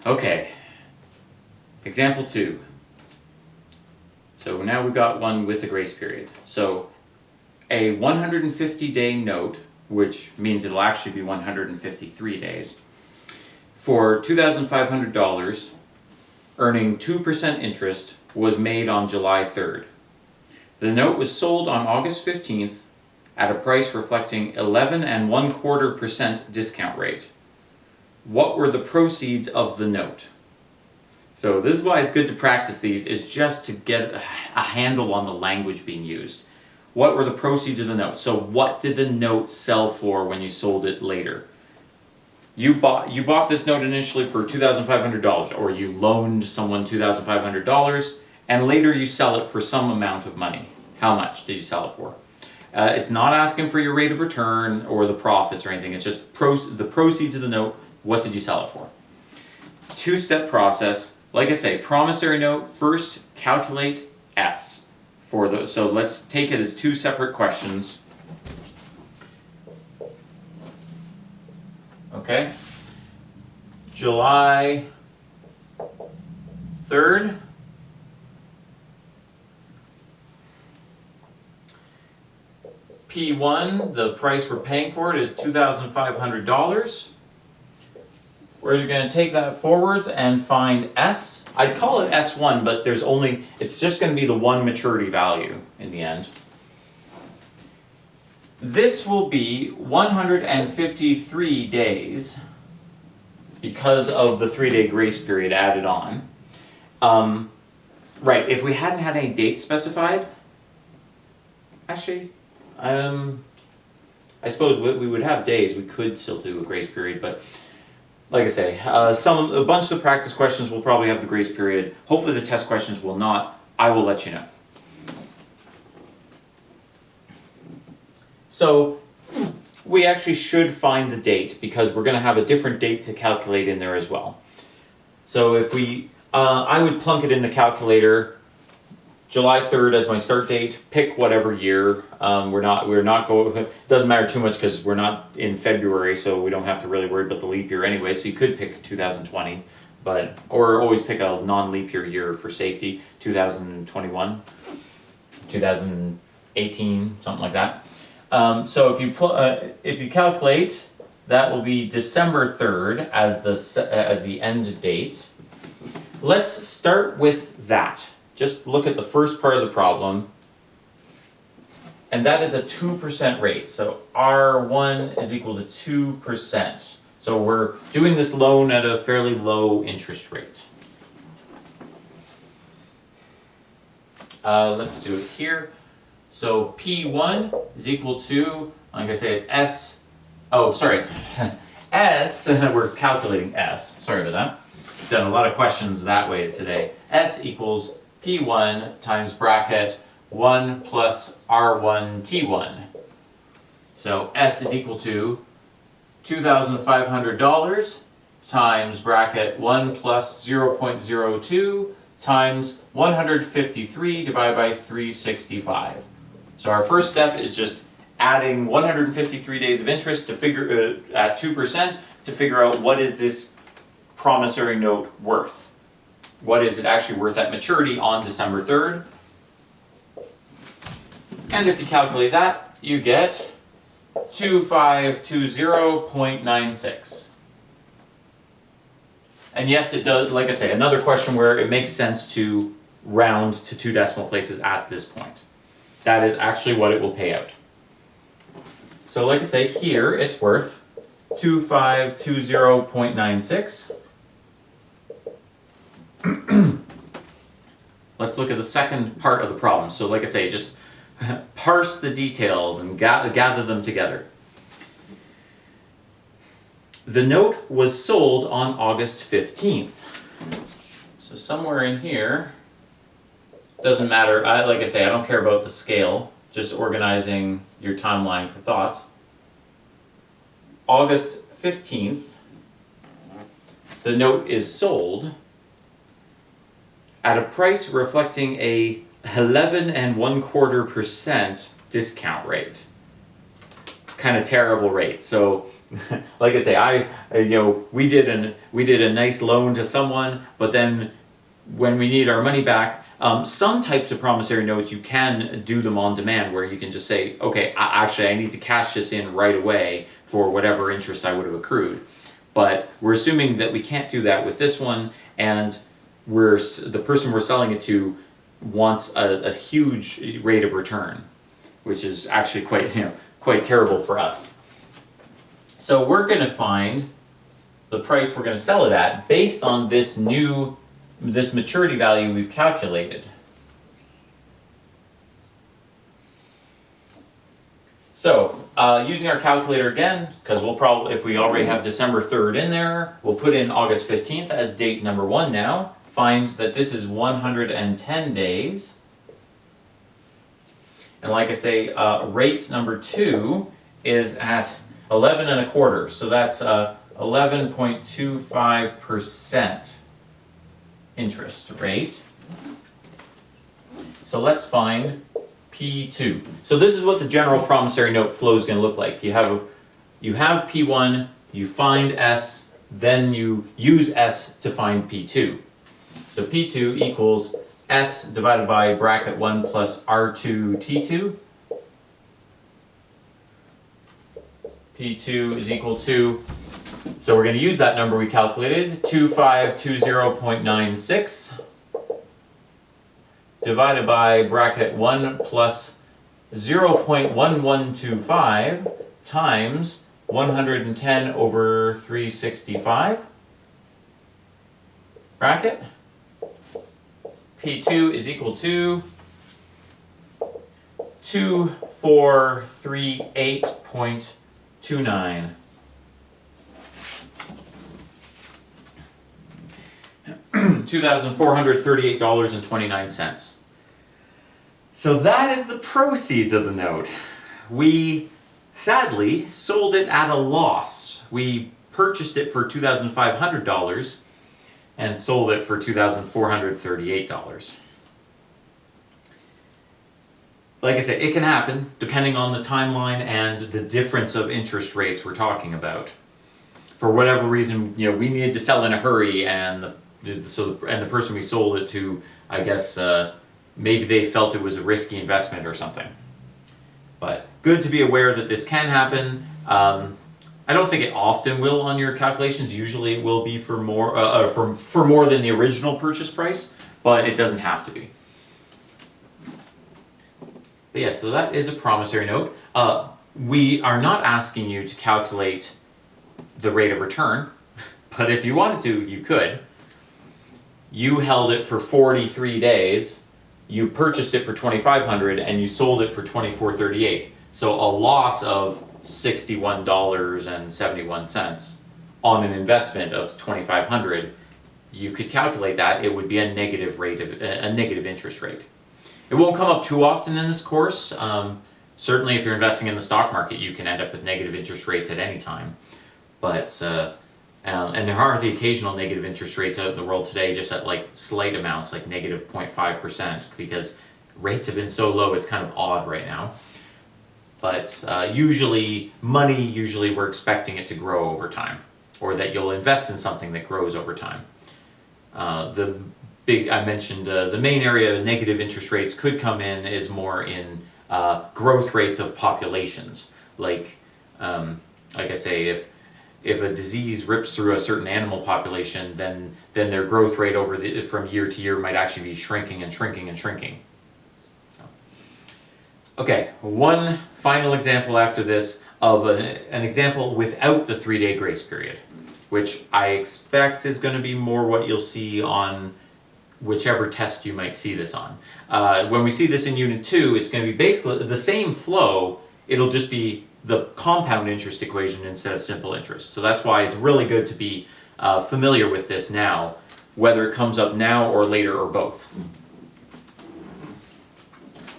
Okay, example 2. So now we've got one with a grace period. So a 150-day note, which means it'll actually be 153 days, for $2,500, earning 2% interest, was made on July 3rd. The note was sold on August 15th at a price reflecting 11.25% discount rate. What were the proceeds of the note? So this is why it's good to practice these, is just to get a handle on the language being used. What were the proceeds of the note? So what did the note sell for when you sold it later? You bought this note initially for $2,500, or you loaned someone $2,500, and later you sell it for some amount of money. How much did you sell it for? It's not asking for your rate of return or the profits or anything. It's just the proceeds of the note. What did you sell it for? Two-step process. Like I say, promissory note, first calculate S. So let's take it as two separate questions. Okay. July 3rd. P1, the price we're paying for it is $2,500. We're going to take that forwards and find S. I'd call it S1, but it's just going to be the one maturity value in the end. This will be 153 days because of the 3-day grace period added on. Right, if we hadn't had any dates specified, actually, I suppose we would have days. We could still do a grace period, but like I say, a bunch of the practice questions will probably have the grace period. Hopefully the test questions will not. I will let you know. So we actually should find the date because we're going to have a different date to calculate in there as well. So if I would plunk it in the calculator, July 3rd as my start date. Pick whatever year. We're not going. It doesn't matter too much because we're not in February, so we don't have to really worry about the leap year anyway. So you could pick 2020, or always pick a non-leap year for safety. 2021, 2018, something like that. So if you calculate, that will be December 3rd as the end date. Let's start with that. Just look at the first part of the problem, and that is a 2% rate. So R1 is equal to 2%. So we're doing this loan at a fairly low interest rate. Let's do it here. So P1 is equal to, like I say, it's S. Oh, sorry. S, we're calculating S. Sorry about that. Done a lot of questions that way today. S equals P1 times bracket 1 plus R1 T1. So S is equal to $2,500 times bracket 1 plus 0.02 times 153 divided by 365. So our first step is just adding 153 days of interest to figure at 2% to figure out what is this promissory note worth. What is it actually worth at maturity on December 3rd? And if you calculate that, you get 2520.96. And yes, it does, like I say, another question where it makes sense to round to 2 decimal places at this point. That is actually what it will pay out. So like I say, here it's worth 2520.96. Let's look at the second part of the problem. So like I say, just parse the details and gather them together. The note was sold on August 15th. So somewhere in here, doesn't matter, like I say, I don't care about the scale, just organizing your timeline for thoughts. August 15th, the note is sold at a price reflecting a 11.25% discount rate. Kind of terrible rate. So like I say, we did a nice loan to someone, but then when we need our money back, some types of promissory notes you can do them on demand, where you can just say, okay, actually I need to cash this in right away for whatever interest I would have accrued. But we're assuming that we can't do that with this one, and the person we're selling it to wants a huge rate of return, which is actually quite terrible for us. So we're going to find the price we're going to sell it at based on this maturity value we've calculated. So, using our calculator again, because we'll probably, if we already have December 3rd in there, we'll put in August 15th as date number 1 now. Find that this is 110 days. And like I say, rate number 2 is at 11 1/4. So that's 11.25% interest rate. So let's find P2. So this is what the general promissory note flow is going to look like. You have P1, you find S, then you use S to find P2. So P2 equals S divided by bracket 1 plus R2 T2. P2 is equal to, so we're going to use that number we calculated, 2520.96 divided by bracket 1 plus 0.1125 times 110 over 365 bracket. P2 is equal to 2438.29. $2,438.29. So that is the proceeds of the note. We sadly sold it at a loss. We purchased it for $2,500 and sold it for $2,438. Like I said, it can happen depending on the timeline and the difference of interest rates we're talking about. For whatever reason, we needed to sell in a hurry, and the person we sold it to, I guess, maybe they felt it was a risky investment or something. But good to be aware that this can happen. I don't think it often will on your calculations. Usually it will be for more for more than the original purchase price, but it doesn't have to be. But yeah, so that is a promissory note. We are not asking you to calculate the rate of return, but if you wanted to, you could. You held it for 43 days, you purchased it for $2,500, and you sold it for $2,438. So a loss of $61.71 on an investment of $2,500. You could calculate that. It would be a negative interest rate. It won't come up too often in this course. Certainly if you're investing in the stock market, you can end up with negative interest rates at any time. But and there are the occasional negative interest rates out in the world today, just at like slight amounts, like negative 0.5%, because rates have been so low, it's kind of odd right now. But usually we're expecting it to grow over time, or that you'll invest in something that grows over time. I mentioned the main area of negative interest rates could come in is more in growth rates of populations. Like I say, if a disease rips through a certain animal population, then their growth rate from year to year might actually be shrinking and shrinking and shrinking. So. Okay, one final example after this of an example without the 3-day grace period, which I expect is going to be more what you'll see on whichever test you might see this on. When we see this in Unit 2, it's going to be basically the same flow, it'll just be the compound interest equation instead of simple interest. So that's why it's really good to be familiar with this now, whether it comes up now or later or both.